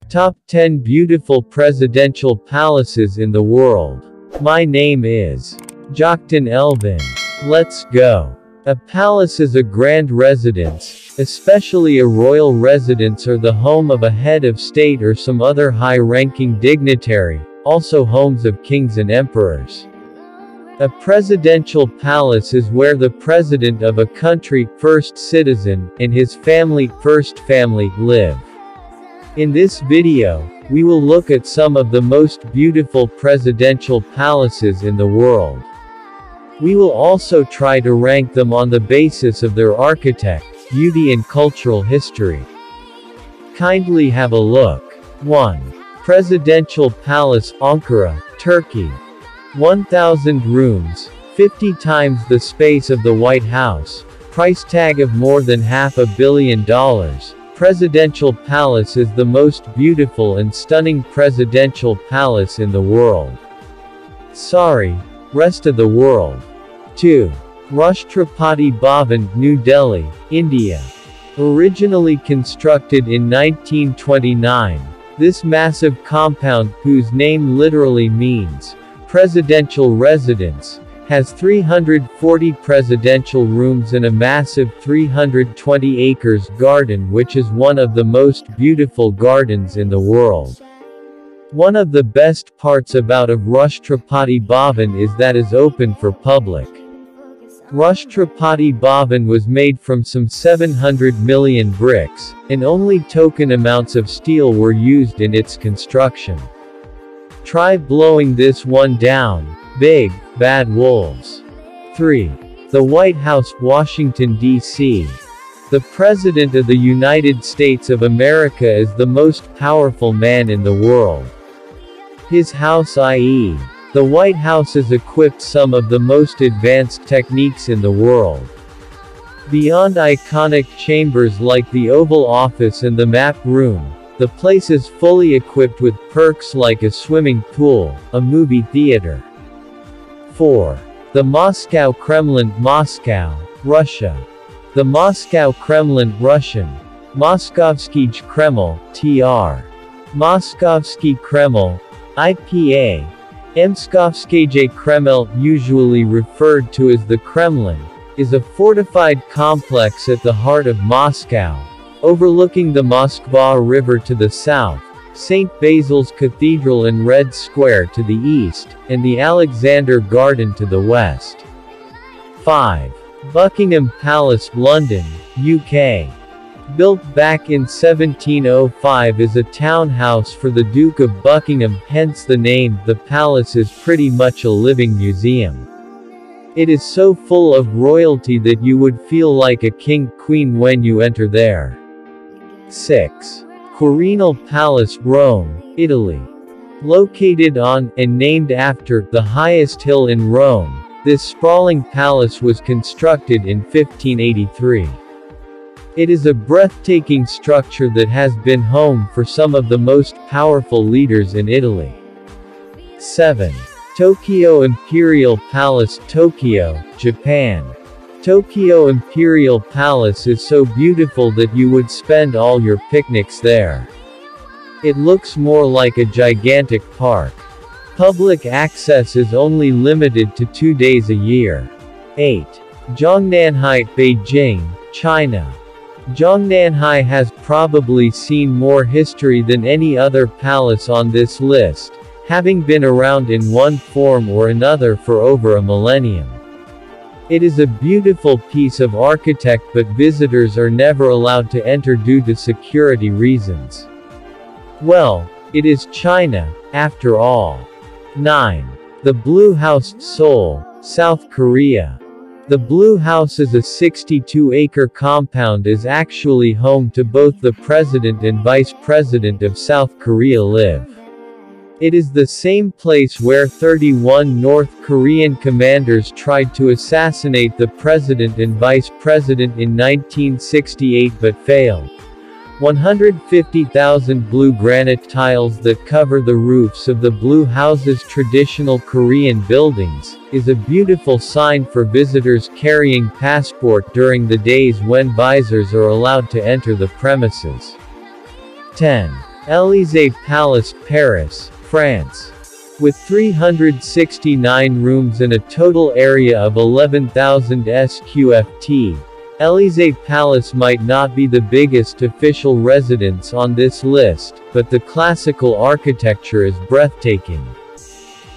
Top 10 Beautiful Presidential Palaces in the World. My name is Joktan Elvin. Let's go. A palace is a grand residence, especially a royal residence or the home of a head of state or some other high-ranking dignitary, also homes of kings and emperors. A presidential palace is where the president of a country, first citizen, and his family, first family, live. In this video, we will look at some of the most beautiful presidential palaces in the world. We will also try to rank them on the basis of their architect, beauty and cultural history. Kindly have a look. 1. Presidential Palace, Ankara, Turkey. 1,000 rooms, 50 times the space of the White House, price tag of more than $500 million. Presidential Palace is the most beautiful and stunning presidential palace in the world. Sorry, rest of the world. 2. Rashtrapati Bhavan, New Delhi, India. Originally constructed in 1929, this massive compound, whose name literally means presidential residence, has 340 presidential rooms and a massive 320 acres garden, which is one of the most beautiful gardens in the world. One of the best parts about of Rashtrapati Bhavan is that it is open for public. Rashtrapati Bhavan was made from some 700 million bricks, and only token amounts of steel were used in its construction. Try blowing this one down. Big, bad wolves. 3. The White House, Washington, D.C. The President of the United States of America is the most powerful man in the world. His house, i.e., the White House, is equipped some of the most advanced techniques in the world. Beyond iconic chambers like the Oval Office and the Map Room, the place is fully equipped with perks like a swimming pool, a movie theater. 4. The Moscow Kremlin, Moscow, Russia. The Moscow Kremlin, Russian, Moskovsky Kreml, tr. Moskovsky Kreml, IPA, Moskovsky Kreml, usually referred to as the Kremlin, is a fortified complex at the heart of Moscow, overlooking the Moskva River to the south, St. Basil's Cathedral and Red Square to the east, and the Alexander Garden to the west. 5. Buckingham Palace, London, UK. Built back in 1705 as a townhouse for the Duke of Buckingham, hence the name. The palace is pretty much a living museum. It is so full of royalty that you would feel like a king/queen when you enter there. 6. Quirinal Palace, Rome, Italy. Located on, and named after, the highest hill in Rome, this sprawling palace was constructed in 1583. It is a breathtaking structure that has been home for some of the most powerful leaders in Italy. 7. Tokyo Imperial Palace, Tokyo, Japan. Tokyo Imperial Palace is so beautiful that you would spend all your picnics there. It looks more like a gigantic park. Public access is only limited to 2 days a year. 8. Zhongnanhai, Beijing, China. Zhongnanhai has probably seen more history than any other palace on this list, having been around in one form or another for over a millennium. It is a beautiful piece of architect, but visitors are never allowed to enter due to security reasons. Well, it is China, after all. 9. The Blue House, Seoul, South Korea. The Blue House is a 62-acre compound is actually home to both the President and Vice President of South Korea live. It is the same place where 31 North Korean commanders tried to assassinate the President and Vice President in 1968 but failed. 150,000 blue granite tiles that cover the roofs of the Blue House's traditional Korean buildings, is a beautiful sign for visitors carrying passport during the days when visitors are allowed to enter the premises. 10. Élysée Palace, Paris, France. With 369 rooms and a total area of 11,000 sqft, Élysée Palace might not be the biggest official residence on this list, but the classical architecture is breathtaking.